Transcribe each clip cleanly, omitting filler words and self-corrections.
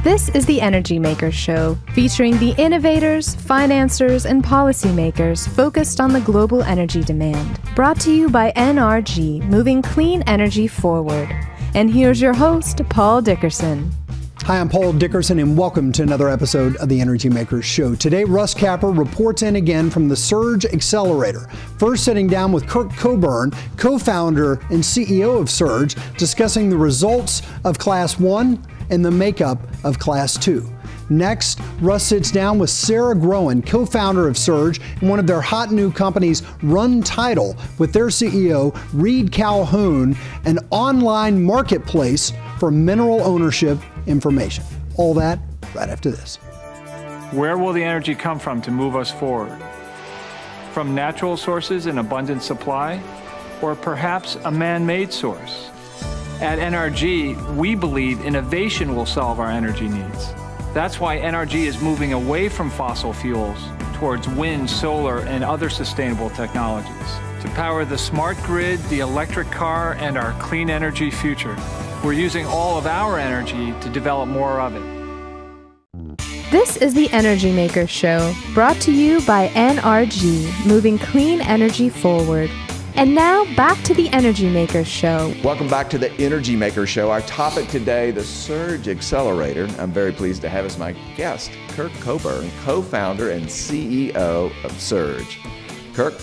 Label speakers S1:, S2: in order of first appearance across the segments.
S1: This is the Energy Makers Show, featuring the innovators, financiers, and policymakers focused on the global energy demand. Brought to you by NRG, moving clean energy forward. And here's your host, Paul Dickerson.
S2: Hi, I'm Paul Dickerson, and welcome to another episode of the Energy Makers Show. Today, Russ Capper reports in again from the SURGE Accelerator. First, sitting down with Kirk Coburn, co-founder and CEO of SURGE, discussing the results of Class 1 and the makeup of Class 2. Next, Russ sits down with Sarah Groen, co-founder of SURGE, and one of their hot new companies, RunTitle, with their CEO, Reid Calhoun, an online marketplace for mineral ownership information. All that right after this.
S3: Where will the energy come from to move us forward? From natural sources in abundant supply, or perhaps a man-made source? At NRG, we believe innovation will solve our energy needs. That's why NRG is moving away from fossil fuels towards wind, solar, and other sustainable technologies to power the smart grid, the electric car, and our clean energy future. We're using all of our energy to develop more of it.
S1: This is the Energy Makers Show, brought to you by NRG, moving clean energy forward. And now, back to the Energy Makers Show.
S4: Welcome back to the Energy Makers Show. Our topic today, the SURGE Accelerator. I'm very pleased to have as my guest, Kirk Coburn, co-founder and CEO of SURGE. Kirk,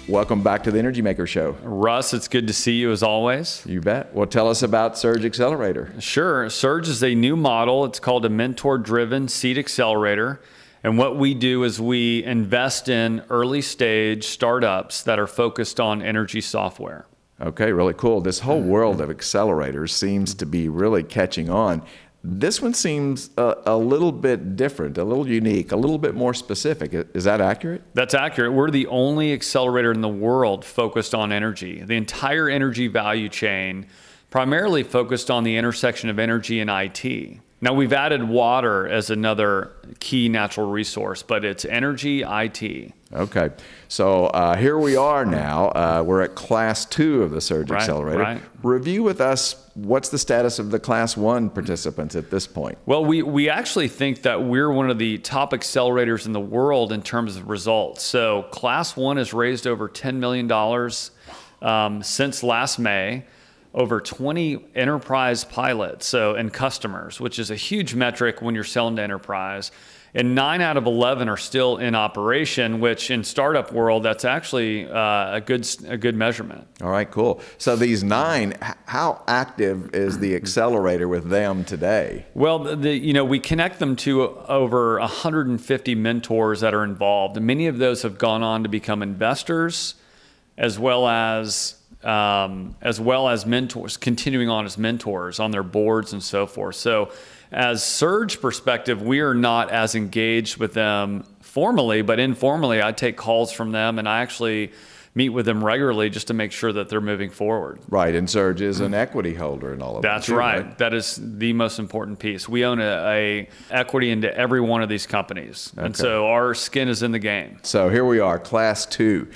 S4: welcome back to the Energy Makers Show.
S5: Russ, it's good to see you as always.
S4: You bet. Well, tell us about SURGE Accelerator.
S5: Sure. SURGE is a new model. It's called a mentor-driven seed accelerator. And what we do is we invest in early stage startups that are focused on energy software.
S4: Okay, really cool. This whole world of accelerators seems to be really catching on. This one seems a little bit different, a little unique, a little bit more specific. Is that accurate?
S5: That's accurate. We're the only accelerator in the world focused on energy. The entire energy value chain, primarily focused on the intersection of energy and IT. Now, we've added water as another key natural resource, but it's energy, IT.
S4: Okay. So here we are now. We're at Class 2 of the SURGE Accelerator.
S5: Right.
S4: Review with us, what's the status of the Class 1 participants at this point?
S5: Well, we actually think that we're one of the top accelerators in the world in terms of results. So Class 1 has raised over $10 million since last May. Over 20 enterprise pilots and customers, which is a huge metric when you're selling to enterprise. And 9 out of 11 are still in operation, which in startup world, that's actually a good measurement.
S4: All right, cool. So these 9, how active is the accelerator with them today?
S5: Well, we connect them to over 150 mentors that are involved. And many of those have gone on to become investors, as well as mentors, continuing on as mentors on their boards and so forth. So as SURGE perspective, we are not as engaged with them formally, but informally, I take calls from them and I actually meet with them regularly just to make sure that they're moving forward.
S4: Right, and SURGE is an equity holder in all of that.
S5: That's right. That is the most important piece. We own a equity into every one of these companies. Okay. And so our skin is in the game.
S4: So here we are, Class 2.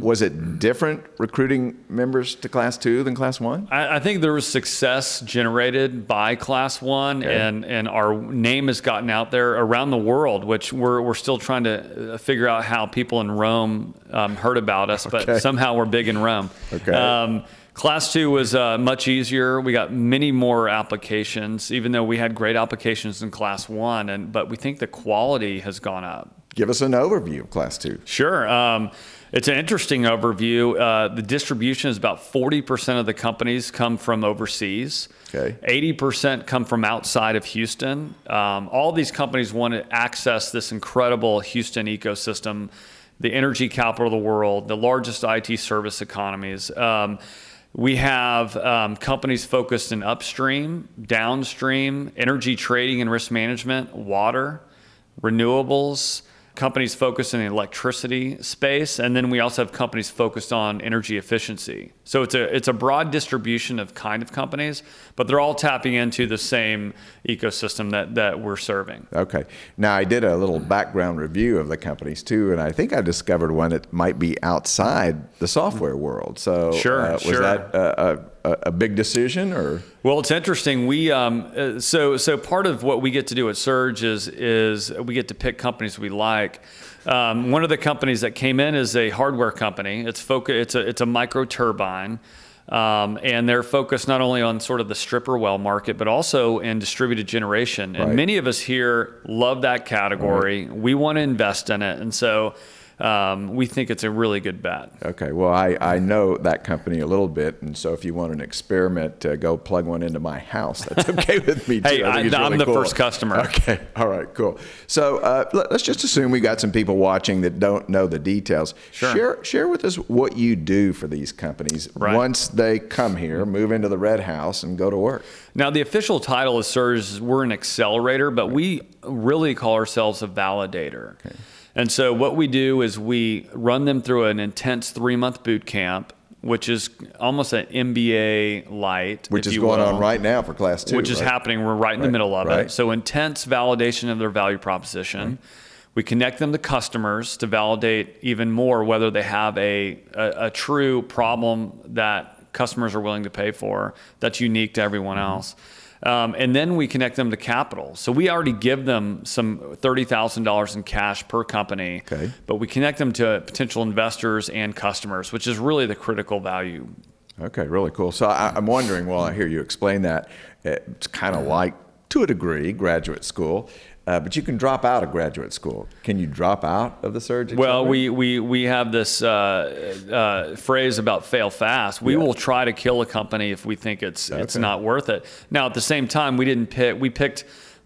S4: Was it different recruiting members to Class 2 than Class 1?
S5: I think there was success generated by Class 1, okay. and our name has gotten out there around the world, which we're still trying to figure out how people in Rome heard about us, okay. But somehow we're big in Rome. Okay. Class 2 was much easier. We got many more applications, even though we had great applications in Class 1, but we think the quality has gone up.
S4: Give us an overview of Class 2.
S5: Sure. It's an interesting overview. The distribution is about 40% of the companies come from overseas. Okay. 80% come from outside of Houston. All these companies want to access this incredible Houston ecosystem, the energy capital of the world, the largest IT service economies. We have companies focused in upstream, downstream, energy trading and risk management, water, renewables, companies focused in the electricity space, and then we also have companies focused on energy efficiency. So it's a broad distribution of kind of companies, but they're all tapping into the same ecosystem that we're serving.
S4: Okay. Now, I did a little background review of the companies too, and I think I discovered one that might be outside the software world. So
S5: sure,
S4: was that a big decision, or?
S5: Well, it's interesting. We so part of what we get to do at Surge is we get to pick companies we like. One of the companies that came in is a hardware company. It's a micro turbine. And they're focused not only on sort of the stripper well market, but also in distributed generation. And many of us here love that category. We want to invest in it. And so we think it's a really good bet.
S4: Okay, well, I know that company a little bit, and so if you want an experiment, go plug one into my house. That's okay with me, too.
S5: Hey, I'm
S4: really
S5: the
S4: cool.
S5: first customer.
S4: Okay, all right, cool. So let's just assume we got some people watching that don't know the details.
S5: Sure.
S4: Share with us what you do for these companies once they come here, move into the red house, and go to work.
S5: Now, the official title of Surge is we're an accelerator, but we really call ourselves a validator. Okay. And so what we do is we run them through an intense 3-month boot camp, which is almost an MBA light.
S4: Which is going on right now for Class 2.
S5: Which is happening. We're right in the middle of it. So intense validation of their value proposition. We connect them to customers to validate even more whether they have a true problem that customers are willing to pay for that's unique to everyone else. And then we connect them to capital. So we already give them some $30,000 in cash per company, but we connect them to potential investors and customers, which is really the critical value.
S4: Okay, really cool. So I'm wondering, while I hear you explain that, it's kind of like, to a degree, graduate school. But you can drop out of graduate school. Can you drop out of the Surge Accelerator?
S5: Well, we have this phrase about fail fast. We will try to kill a company if we think it's not worth it. Now, at the same time, we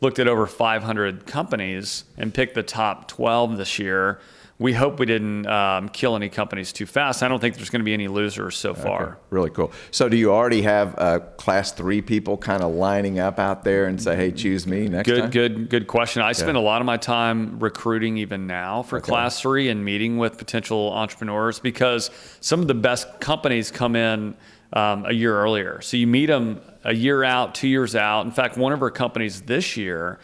S5: looked at over 500 companies and picked the top 12 this year. We hope we didn't kill any companies too fast. I don't think there's going to be any losers so far.
S4: Really cool. So do you already have Class 3 people kind of lining up out there and say, hey, choose me next time?
S5: Good question. I spend a lot of my time recruiting even now for Class 3 and meeting with potential entrepreneurs, because some of the best companies come in a year earlier. So you meet them a year out, 2 years out. In fact, one of our companies this year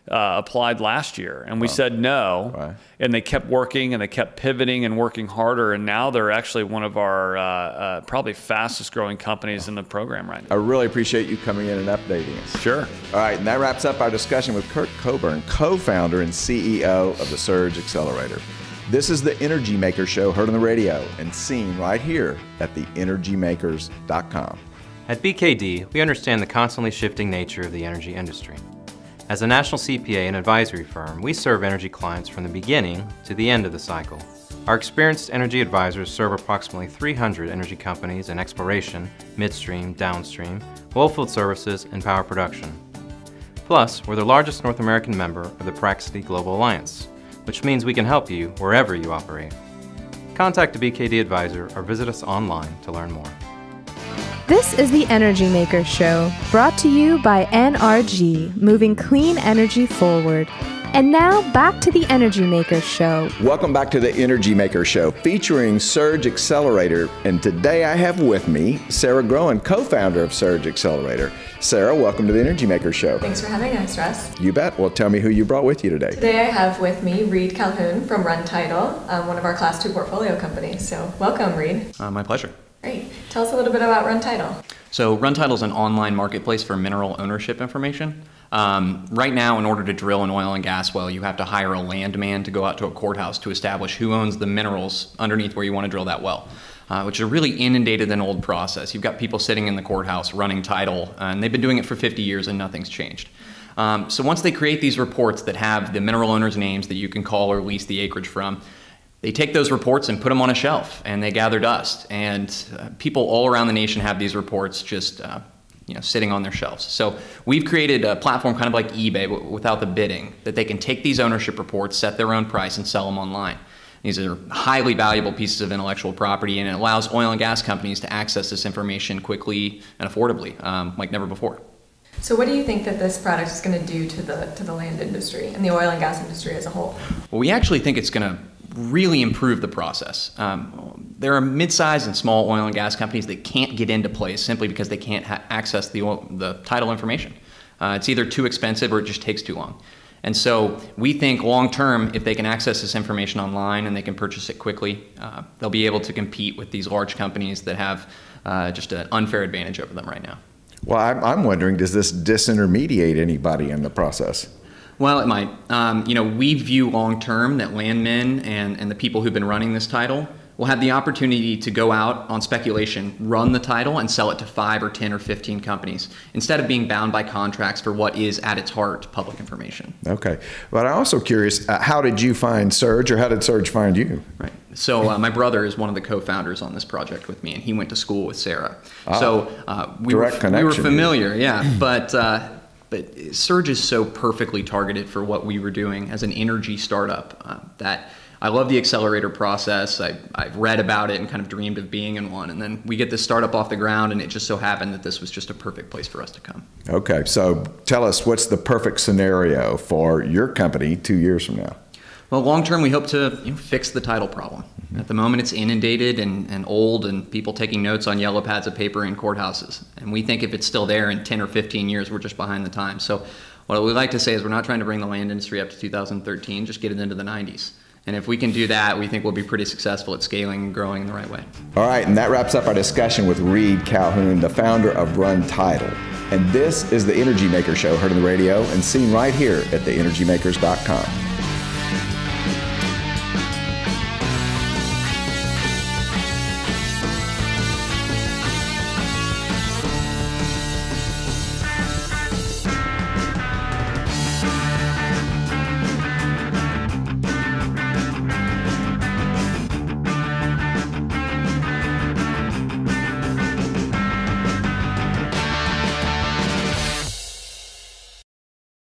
S5: applied last year, and we said no, and they kept working and they kept pivoting and working harder, and now they're actually one of our probably fastest growing companies in the program right now.
S4: I really appreciate you coming in and updating us.
S5: Sure.
S4: All right, and that wraps up our discussion with Kirk Coburn, co-founder and CEO of the Surge Accelerator. This is the Energy Maker Show, heard on the radio and seen right here at TheEnergyMakers.com.
S6: At BKD, we understand the constantly shifting nature of the energy industry. As a national CPA and advisory firm, we serve energy clients from the beginning to the end of the cycle. Our experienced energy advisors serve approximately 300 energy companies in exploration, midstream, downstream, oilfield services, and power production. Plus, we're the largest North American member of the Praxity Global Alliance, which means we can help you wherever you operate. Contact a BKD advisor or visit us online to learn more.
S1: This is the Energy Makers Show, brought to you by NRG, moving clean energy forward. And now, back to the Energy Makers Show.
S4: Welcome back to the Energy Maker Show, featuring Surge Accelerator. And today I have with me Sarah Groen, co-founder of Surge Accelerator. Sarah, welcome to the Energy Maker Show.
S7: Thanks for having us, Russ.
S4: You bet. Well, tell me who you brought with you today.
S7: Today I have with me Reid Calhoun from RunTitle, one of our Class 2 portfolio companies. So welcome, Reid.
S8: My pleasure.
S7: Great. Tell us a little bit about RunTitle.
S8: So RunTitle is an online marketplace for mineral ownership information. Right now, in order to drill an oil and gas well, you have to hire a landman to go out to a courthouse to establish who owns the minerals underneath where you want to drill that well, which is a really inundated and old process. You've got people sitting in the courthouse running title, and they've been doing it for 50 years and nothing's changed. So once they create these reports that have the mineral owners' names that you can call or lease the acreage from, they take those reports and put them on a shelf, and they gather dust. And people all around the nation have these reports just sitting on their shelves. So we've created a platform kind of like eBay, but without the bidding, that they can take these ownership reports, set their own price, and sell them online. These are highly valuable pieces of intellectual property, and it allows oil and gas companies to access this information quickly and affordably, like never before.
S7: So what do you think that this product is going to do to the land industry and the oil and gas industry as a whole?
S8: Well, we actually think it's going to really improve the process. There are mid-sized and small oil and gas companies that can't get into place simply because they can't access the title information. It's either too expensive or it just takes too long. And so we think long-term, if they can access this information online and they can purchase it quickly, they'll be able to compete with these large companies that have just an unfair advantage over them right now.
S4: Well, I'm wondering, does this disintermediate anybody in the process?
S8: Well, it might. We view long-term that landmen and the people who've been running this title will have the opportunity to go out on speculation, run the title, and sell it to 5 or 10 or 15 companies, instead of being bound by contracts for what is, at its heart, public information. Okay. But I'm also curious, how did you find Surge, or how did Surge find you? Right. So my brother is one of the co-founders on this project with me, and he went to school with Sarah. So we were familiar, yeah. But Surge is so perfectly targeted for what we were doing as an energy startup that I love the accelerator process. I've read about it and kind of dreamed of being in one. And then we get this startup off the ground, and it just so happened that this was just a perfect place for us to come. Okay, so tell us, what's the perfect scenario for your company 2 years from now? Well, long term, we hope to fix the title problem. At the moment, it's inundated and old, and people taking notes on yellow pads of paper in courthouses. And we think if it's still there in 10 or 15 years, we're just behind the times. So what we like to say is we're not trying to bring the land industry up to 2013, just get it into the 90s. And if we can do that, we think we'll be pretty successful at scaling and growing in the right way. All right, and that wraps up our discussion with Reid Calhoun, the founder of RunTitle. And this is the Energy Maker Show, heard on the radio and seen right here at TheEnergyMakers.com.